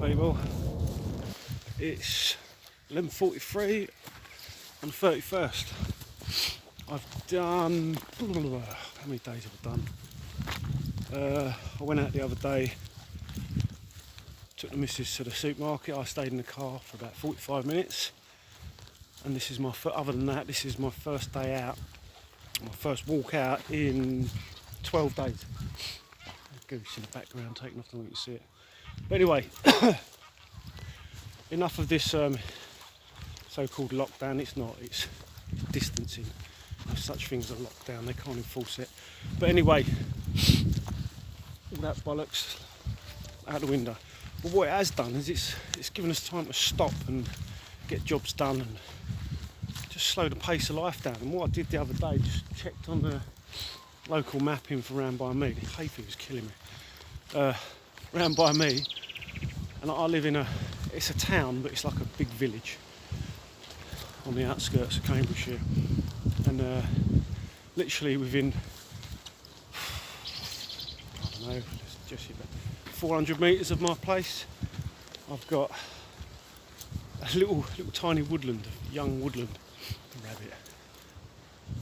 people. It's 11:43 on the 31st. I've done... how many days have I done? I went out the other day, took the missus to the supermarket. I stayed in the car for about 45 minutes. And this is my other than that, this is my first day out, my first walk out in 12 days. Goose in the background taking off, I don't want you to see it. But anyway, enough of this so-called lockdown. It's not, it's distancing. There's such things as lockdown, they can't enforce it. But anyway, all that bollocks out the window. But what it has done is it's given us time to stop and get jobs done and just slow the pace of life down. And what I did the other day, just checked on the local mapping for round by me. The hay fever was killing me. Round by me, and I live in it's a town, but it's like a big village on the outskirts of Cambridgeshire. And literally within, I don't know, just about 400 metres of my place, I've got a little tiny woodland, young woodland rabbit.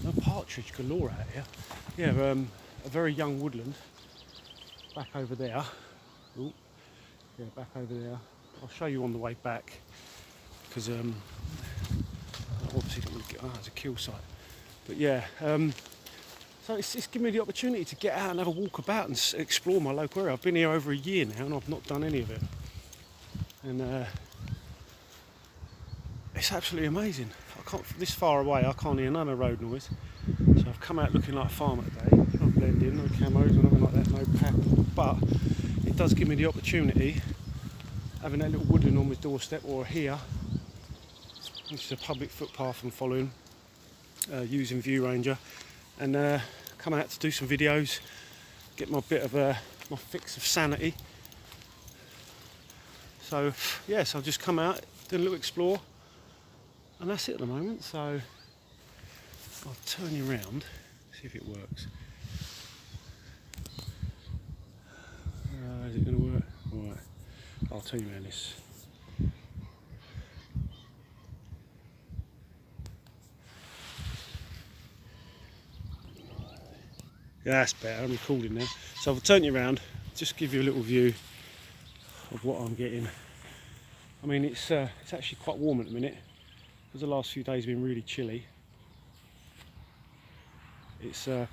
No partridge galore out here. Yeah, a very young woodland. Back over there. Ooh, yeah, back over there. I'll show you on the way back because I obviously don't want to get. It's a kill site. But yeah, so it's given me the opportunity to get out and have a walk about and explore my local area. I've been here over a year now and I've not done any of it. And it's absolutely amazing. This far away, I can't hear none of road noise. So I've come out looking like a farmer today. Not blend in, no camos or nothing like that, no pack. But it does give me the opportunity, having that little woodland on my doorstep or here, which is a public footpath I'm following, using View Ranger, and come out to do some videos, get my bit of my fix of sanity. So yes, I've just come out, did a little explore. And that's it at the moment, so I'll turn you around, see if it works. Is it going to work? Alright, I'll turn you around this. Yeah, that's better, I'm recording now. So I'll turn you around, just give you a little view of what I'm getting. I mean, it's actually quite warm at the minute. The last few days have been really chilly. It's the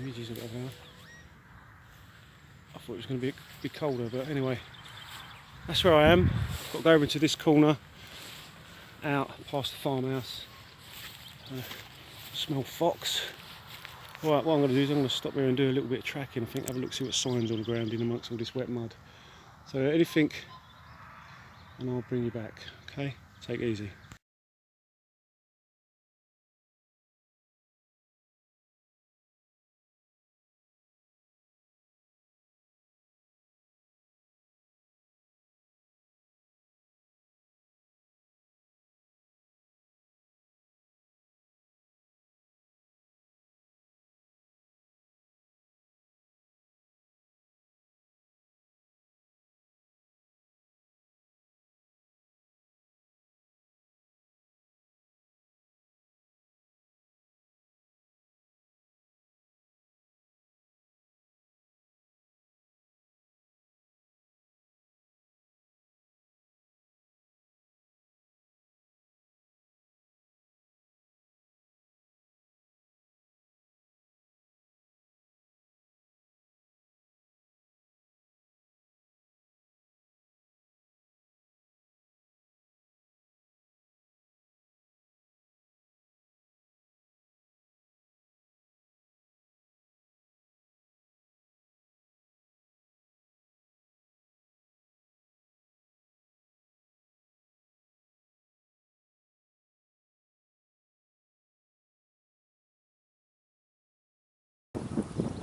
midges a bit of I thought it was going to be colder, but anyway, that's where I am. Got to go over into this corner, out past the farmhouse. Smell fox. Right, what I'm going to do is I'm going to stop here and do a little bit of tracking. I think have a look, see what signs on the ground in amongst all this wet mud. So anything, and I'll bring you back. Okay, take it easy.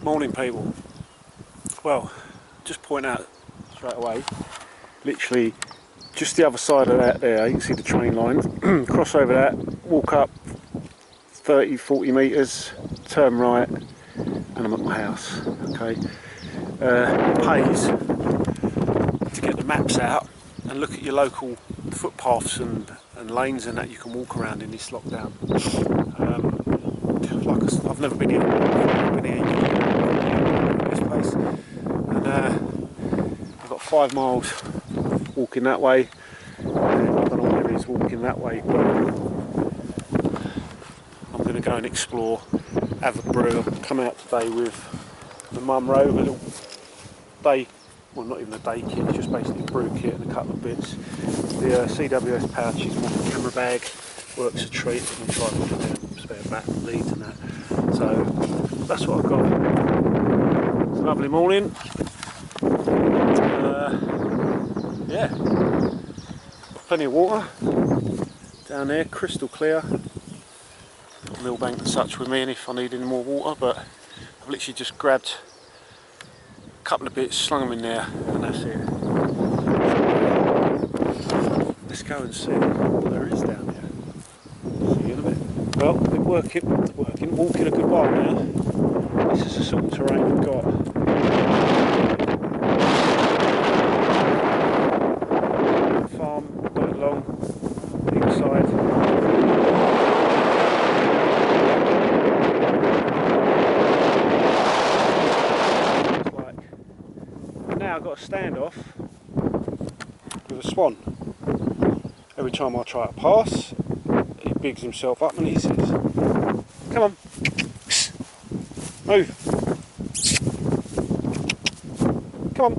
Morning people. Well, just point out straight away, literally just the other side of that there, you can see the train line, cross over that, walk up 30-40 metres, turn right, and I'm at my house. Okay, it pays to get the maps out and look at your local footpaths and lanes and that you can walk around in this lockdown. I've never been here. This place, and I've got 5 miles walking that way. And I don't know what there is walking that way, but I'm going to go and explore, have a brew. I've come out today with the Munro, a little day, well not even a day kit, it's just basically a brew kit and a couple of bits. The CWS pouches, my camera bag, works a treat, and try to put down spare back leads and that. So that's what I've got. It's a lovely morning. Yeah, plenty of water down there, crystal clear. Got a millbank and such with me, and if I need any more water, but I've literally just grabbed a couple of bits, slung them in there, and that's it. Let's go and see what there is down there. See you in a bit. Well, we're working, walking a good while now. This is the sort of terrain we've got. Farm, not long, either side. Now I've got a standoff with a swan. Every time I try to pass, he bigs himself up and he says, "Come on, move, come on."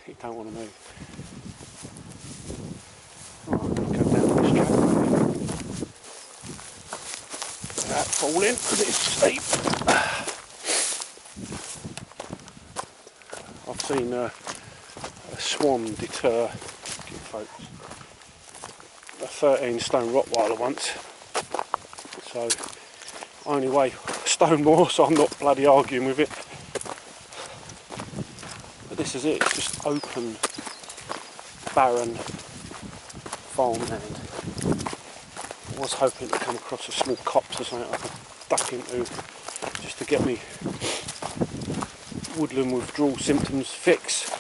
He don't want to move. Alright, I'm going to go down this track. That falling because it's steep. I've seen a swan deter, folks, a 13-stone Rottweiler once, so I only weigh a stone more, so I'm not bloody arguing with it. But this is it, it's just open, barren farmland. I was hoping to come across a small copse or something I could duck into, just to get me woodland withdrawal symptoms fixed.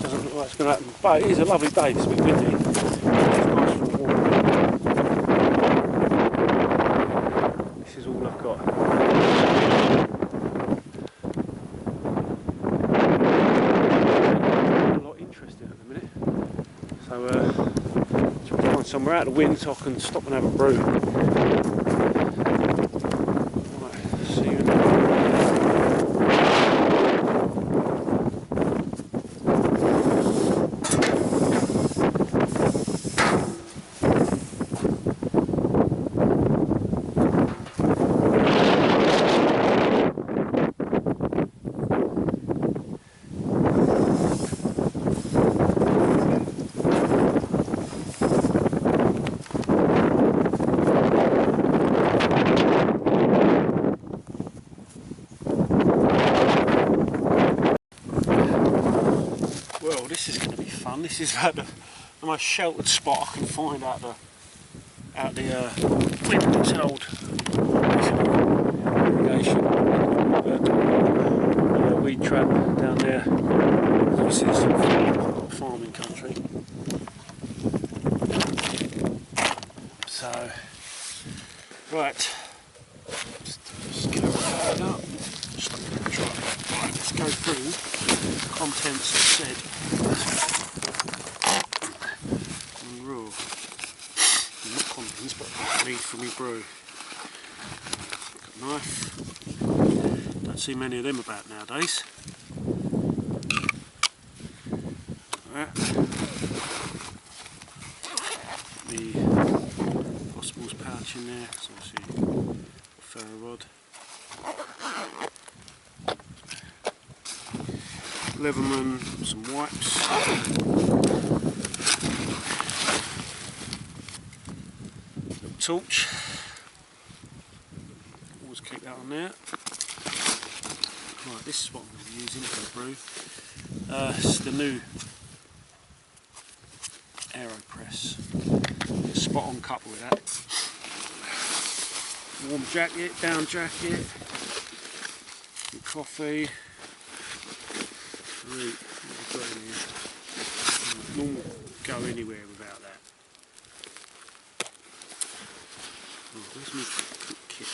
Doesn't look like it's going to happen, but it is a lovely day. It's a bit windy. It's nice for a walk. This is all I've got. A lot interested at the minute, so try to find somewhere out of the wind so I can stop and have a brew. Well, this is going to be fun. This is about the most sheltered spot I can find out the wind-held irrigation. Weed trap down there. Obviously, it's farming country. So, right, let's get it up. Right, let's go through the contents that said raw. Not contents, but need for me brew. Got a knife. Don't see many of them about nowadays. Right. The Possibles pouch in there, so obviously ferro rod. Leatherman, some wipes. Little torch. Always keep that on there. Right, this is what I'm going to be using for the brew. It's the new AeroPress. Spot on couple with that. warm jacket, down jacket, some coffee. What have we got in here? Normal go anywhere without that. Oh, where's my cook kit?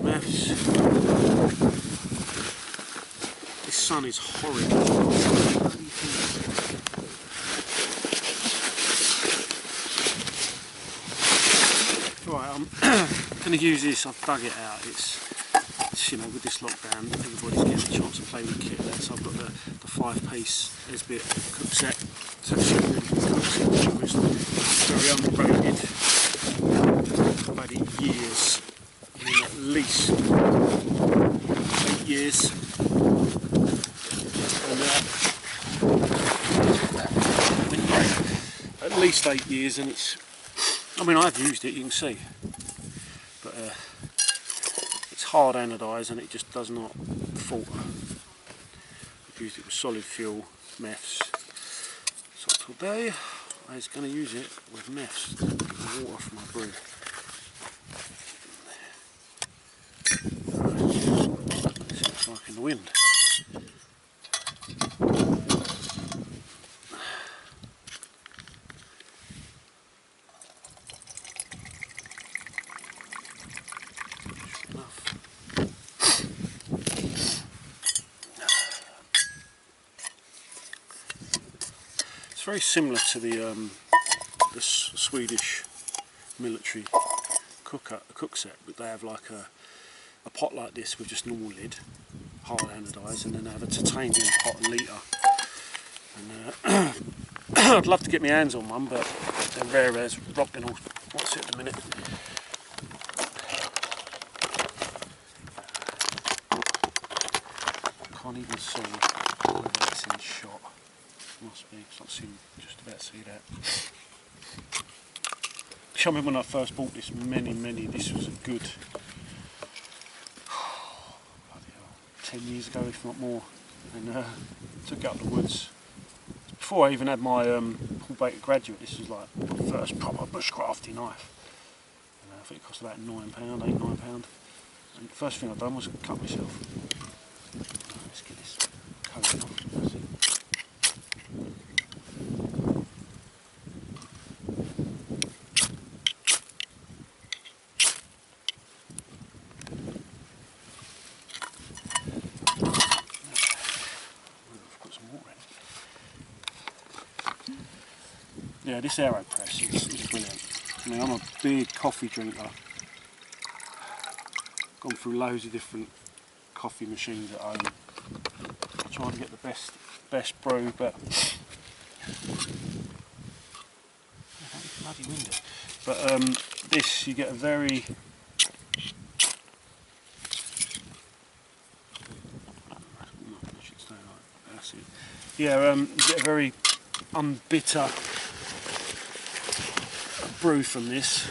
Maths. This sun is horrid. Right, I'm going to use this. I've dug it out. It's you know, with this lockdown, everybody's getting a chance to play with kit. So I've got the 5-piece Esbit cook set. It's actually a really good cook set, to be honest. Very underrated. I've had it years. I mean, at least 8 years. And, at least 8 years, and it's. I mean, I've used it. You can see, but. It's hard anodised and it just does not falter. I've used it with solid fuel, meths. So today I was going to use it with meths to get the water from my brew. Let's see what it's like in the wind. Very similar to the Swedish military cook set, but they have like a pot like this with just normal lid, hard anodised, and then they have a titanium pot and litre. And I'd love to get my hands on one, but they're rare as rocking all what's it at the minute. Can't even see whether it's in shot. Must be, because I seem just about to see that. I remember when I first bought this this was a good 10 years ago, if not more, and took it up the woods. Before I even had my Paul Baker Graduate, this was like my first proper bushcrafty knife. And I think it cost about £9, £8, £9. And the first thing I've done was cut myself. Let's get this coat off. Yeah, this AeroPress is brilliant. I mean, I'm a big coffee drinker. Gone through loads of different coffee machines at home. I try to get the best brew, but it's bloody windy. But this, you get a very you get a very unbitter brew from this.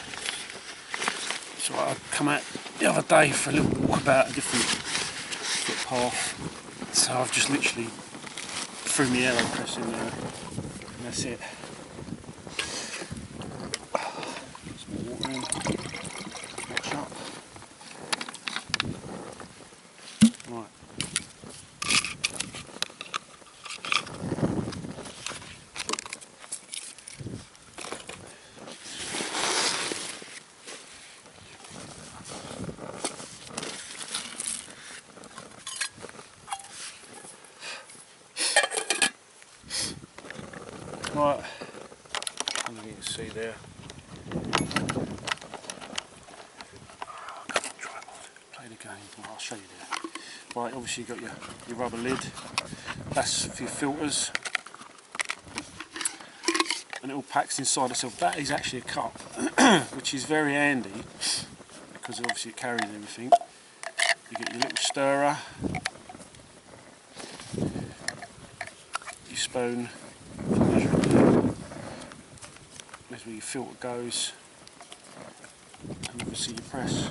So I come out the other day for a little walk about a different footpath. So I've just literally threw my AeroPress in there, and that's it. Some water in, watch up. Right. Right, I don't know if you can see there. Play the game. Well, I'll show you there. Right, obviously you've got your rubber lid. That's for your filters. And it all packs inside itself. That is actually a cup, which is very handy because obviously it carries everything. You get your little stirrer, your spoon. There's where your filter goes, and obviously you press.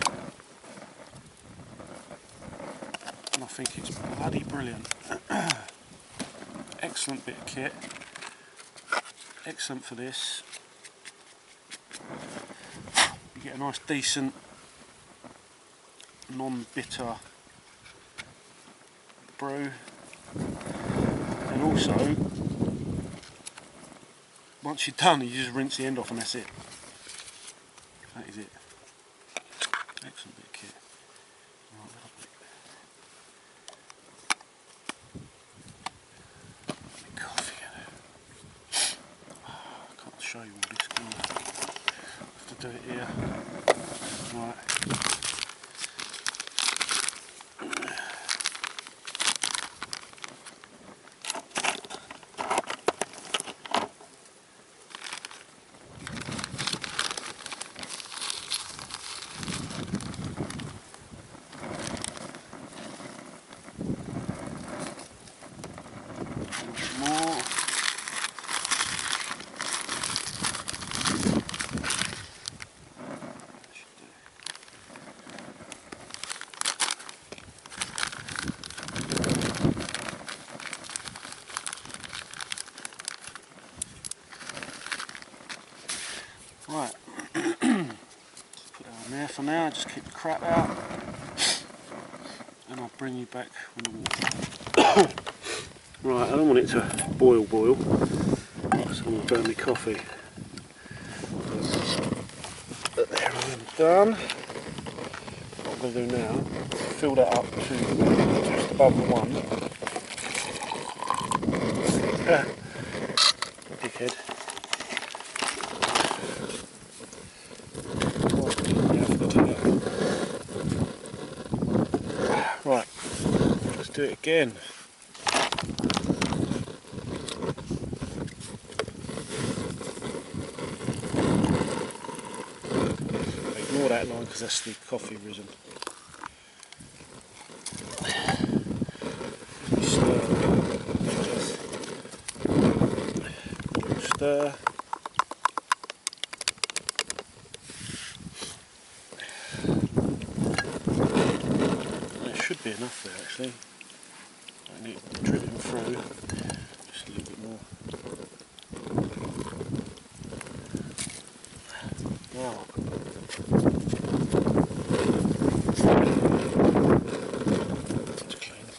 And I think it's bloody brilliant. Excellent bit of kit. Excellent for this. You get a nice decent non-bitter brew. And also, once you're done, you just rinse the end off and that's it. That is it. Excellent bit of kit. Right, lovely. Coffee in it. I can't show you all this, can I? Have to do it here. Right. More. Right, put that on there for now, just keep the crap out and I'll bring you back when the water. Right, I don't want it to boil, so I'm going to burn my coffee. But there I am done. What I'm going to do now, fill that up to just above the one. Dickhead. Right, let's do it again. Ignore that line because that's the coffee risen. Stir. Should be enough there actually. I need to drip it through just a little bit more. Now, to clean the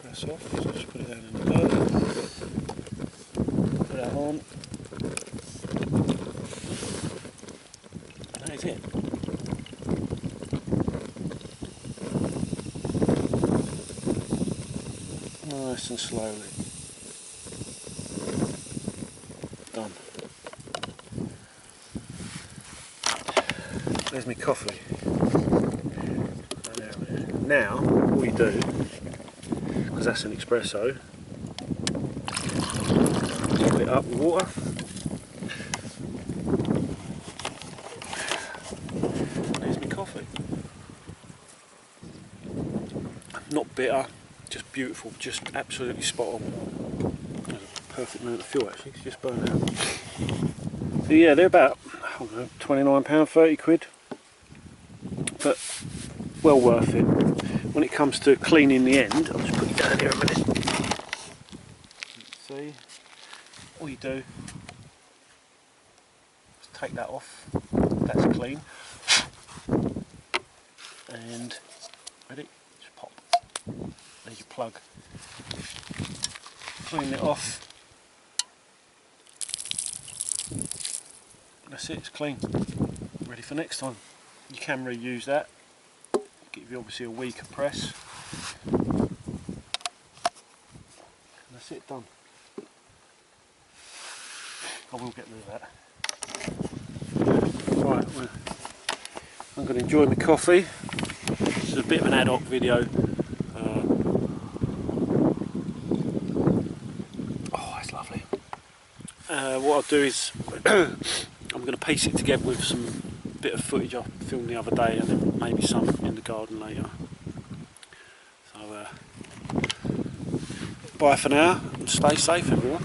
press off, so just put it down in the dirt. Put that on. And that is it. Nice and slowly. Done. There's my coffee. Now, all you do, because that's an espresso, top it up with water. There's my coffee. Not bitter. Just beautiful, just absolutely spot on. There's a perfect amount of fuel actually, it's just burned out. So yeah, they're about, I don't know, £29, 30 quid. But well worth it. When it comes to cleaning the end, I'll just put it down here a minute. See, all you do is take that off, that's clean. And, ready? Just pop. There's your plug. Clean it off. That's it, it's clean. Ready for next time. You can reuse that. Give you obviously a weaker press. And that's it, done. I will get rid of that. Right, well, I'm going to enjoy my coffee. This is a bit of an ad hoc video. What I'll do is I'm going to piece it together with some bit of footage I filmed the other day and then maybe some in the garden later. So bye for now and stay safe everyone.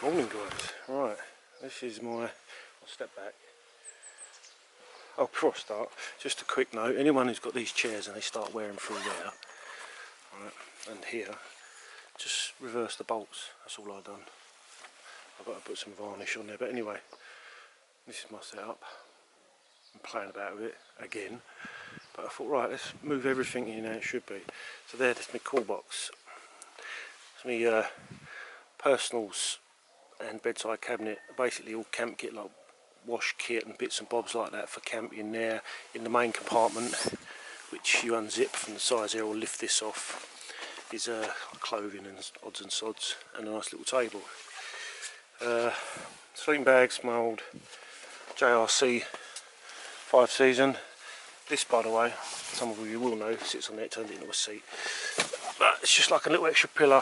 Morning guys, right, this is my, I step back. Oh, before I start, just a quick note, anyone who's got these chairs and they start wearing through there, right, and here, just reverse the bolts, that's all I've done. I've got to put some varnish on there, but anyway, this is my setup. I'm playing about with it again, but I thought, right, let's move everything in how it should be. So there's my cool box. It's my personals and bedside cabinet, basically all camp kit, like wash kit and bits and bobs like that for camping there. In the main compartment, which you unzip from the sides here or lift this off, is clothing and odds and sods, and a nice little table. Sleeping bags, my old JRC 5 season. This, by the way, some of you will know, sits on there, turned it into a seat. But it's just like a little extra pillar.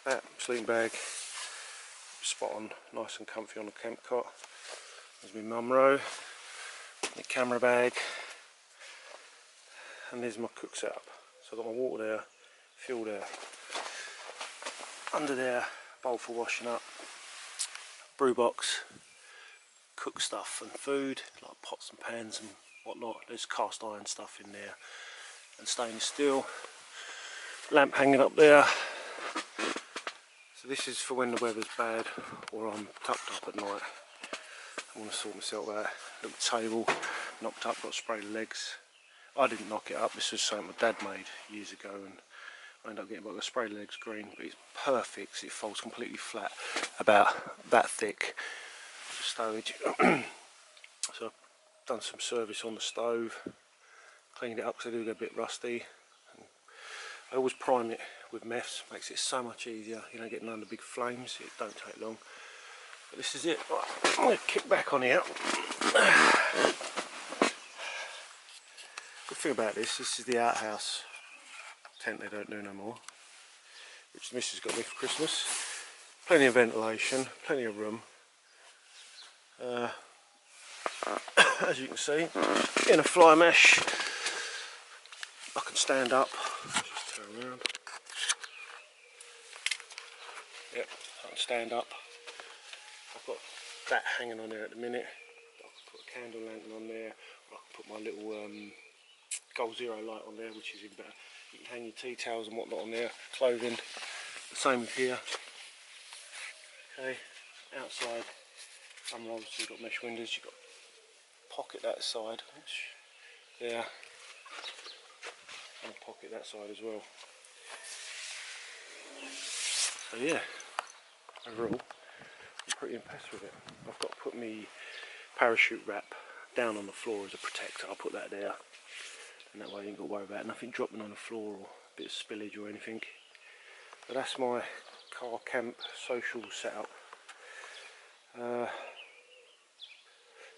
That sleeping bag, spot on, nice and comfy on the camp cot. There's my mum row, my camera bag, and there's my cook setup. So I've got my water there, fuel there, under there, bowl for washing up, brew box, cook stuff and food, like pots and pans and whatnot. There's cast iron stuff in there, and stainless steel. Lamp hanging up there. So this is for when the weather's bad or I'm tucked up at night. I want to sort myself out. Little table, knocked up, got sprayed legs. I didn't knock it up, this was something my dad made years ago, and I ended up getting the spray legs green, but it's perfect, it folds completely flat, about that thick for stowage. So I've done some service on the stove, cleaned it up because I do get a bit rusty. I always prime it with meths, makes it so much easier, you know, getting under big flames, it don't take long. But this is it. Right, I'm going to kick back on here. Good thing about this is the outhouse tent they don't do no more, which the missus got me for Christmas. Plenty of ventilation, plenty of room. As you can see, in a fly mesh, I can stand up. Just turn around. Yep, I can stand up. I've got that hanging on there at the minute. I can put a candle lantern on there. I can put my little Goal Zero light on there, which is even better. You can hang your tea towels and whatnot on there. Clothing, the same with here. Okay, outside, unrolled, so you've got mesh windows. You've got pocket that side, which there, and a pocket that side as well. So yeah, overall, I'm pretty impressed with it. I've got to put my parachute wrap down on the floor as a protector. I'll put that there, and that way you ain't got to worry about nothing dropping on the floor or a bit of spillage or anything. But that's my car camp social setup.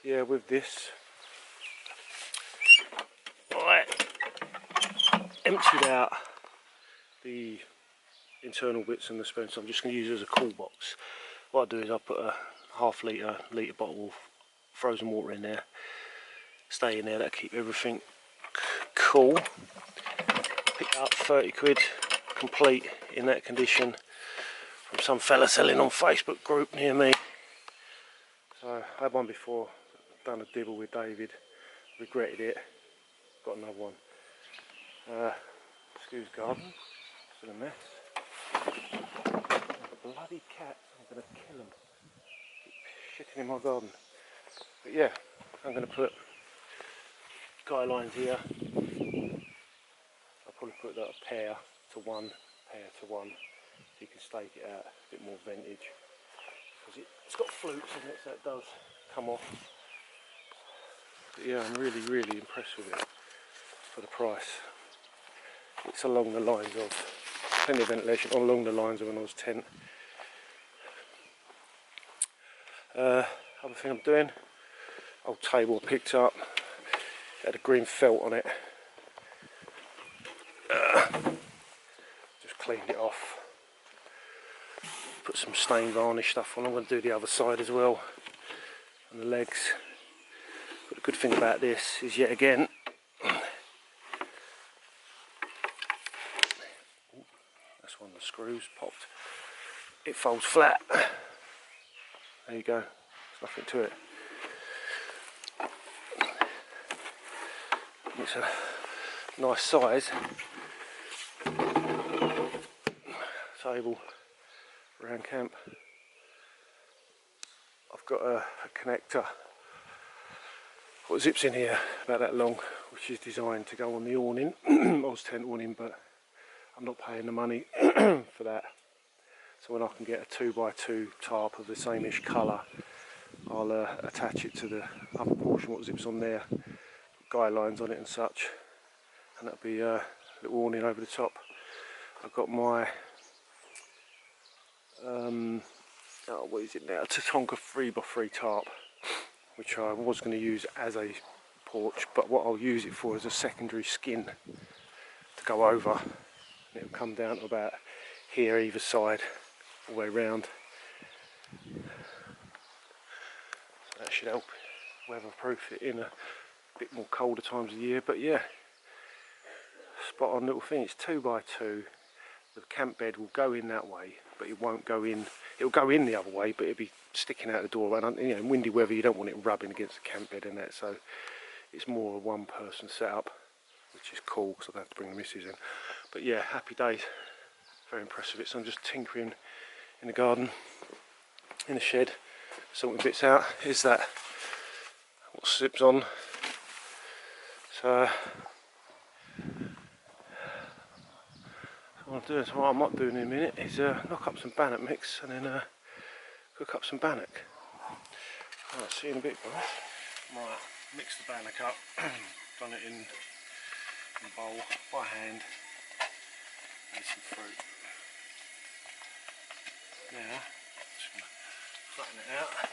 Yeah, with this, I emptied out the internal bits and the dispenser. I'm just going to use it as a cool box. What I do is I put a half-litre bottle of frozen water in there, stay in there, that'll keep everything cool. Picked up 30 quid complete in that condition from some fella selling on Facebook group near me. So I had one before, done a dibble with David, regretted it, got another one. Excuse garden, still a mess. Bloody cats, I'm going to kill them. Keep shitting in my garden. But yeah, I'm going to put guy lines here. I'll probably put that a pair to one, so you can stake it out, a bit more vintage. Because it's got flutes in it, so it does come off. But yeah, I'm really, really impressed with it for the price. It's along the lines of, plenty of ventilation, along the lines of an Oz tent. Other thing I'm doing, old table I picked up, it had a green felt on it. Just cleaned it off. Put some stain varnish stuff on. I'm going to do the other side as well, and the legs. But the good thing about this is, yet again, that's one of the screws popped. It folds flat. There you go, there's nothing to it. It's a nice size table around camp. I've got a connector, what zips in here about that long, which is designed to go on the awning, Oz tent awning, but I'm not paying the money for that. So when I can get a 2x2 tarp of the same-ish colour, I'll attach it to the upper portion, what zips on there, guy lines on it and such, and that'll be a little awning over the top. I've got my what is it now, a Tatonka 3x3 tarp, which I was going to use as a porch, but what I'll use it for is a secondary skin to go over, and it'll come down to about here either side, all the way round. So that should help weatherproof it in a bit more colder times of the year. But yeah, spot on little thing. It's 2x2. The camp bed will go in that way, but it won't go in. It'll go in the other way, but it'll be sticking out the door. And you know, in windy weather, you don't want it rubbing against the camp bed and that. So it's more a one-person setup, which is cool because I don't have to bring the missus in. But yeah, happy days. Very impressed with it. So I'm just tinkering in the garden, in the shed, sorting bits out. Is that what zips on? So what I might do in a minute is knock up some bannock mix and then cook up some bannock. Alright, see you in a bit, guys. Right, mix the bannock up, done it in a bowl by hand, and some fruit. Now, just going to flatten it out.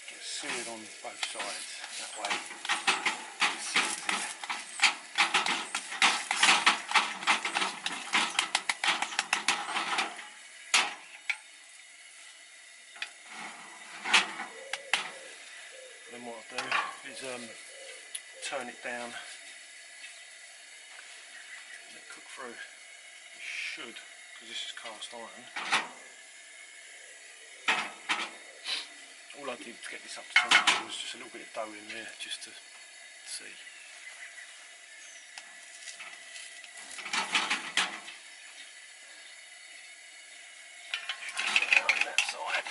Get seared on both sides, that way it seals it. Then what I'll do is turn it down, let it cook through. It should, because this is cast iron. All I did to get this up to temperature was just a little bit of dough in there, just to see. On that side.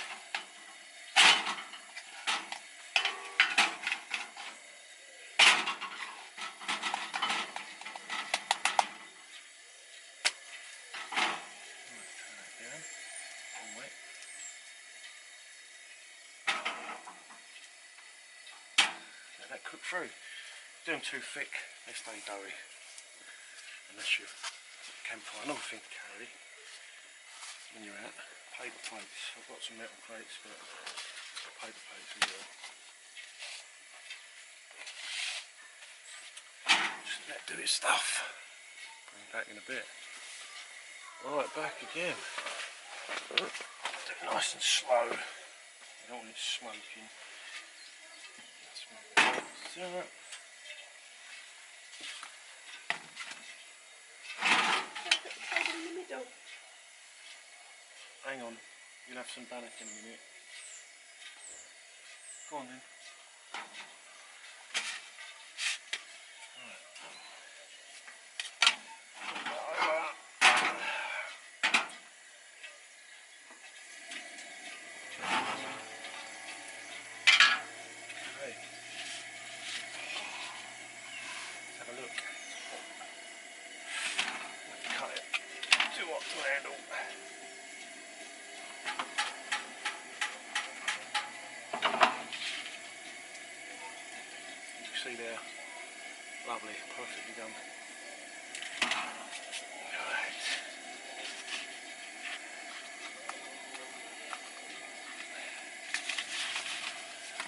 Turn that down. And wait. Let that cook through. Do them too thick, they stay doughy. Unless you campfire. Another thing to carry when you're out, paper plates. I've got some metal plates, but paper plates as well. Just let it do its stuff. Bring it back in a bit. Right, back again. Do it nice and slow. You don't want it smoking. That's syrup. In the middle. Hang on, you'll have some bannock in a minute. Go on then. Okay. Let's have a look. Cut it. Too hot to handle. You see there, lovely, perfectly done. Right.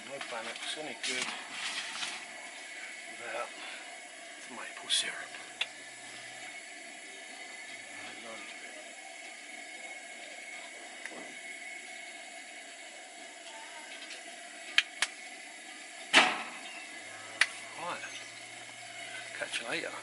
No bannocks, any good without maple syrup. Loads of it. Right, catch you later.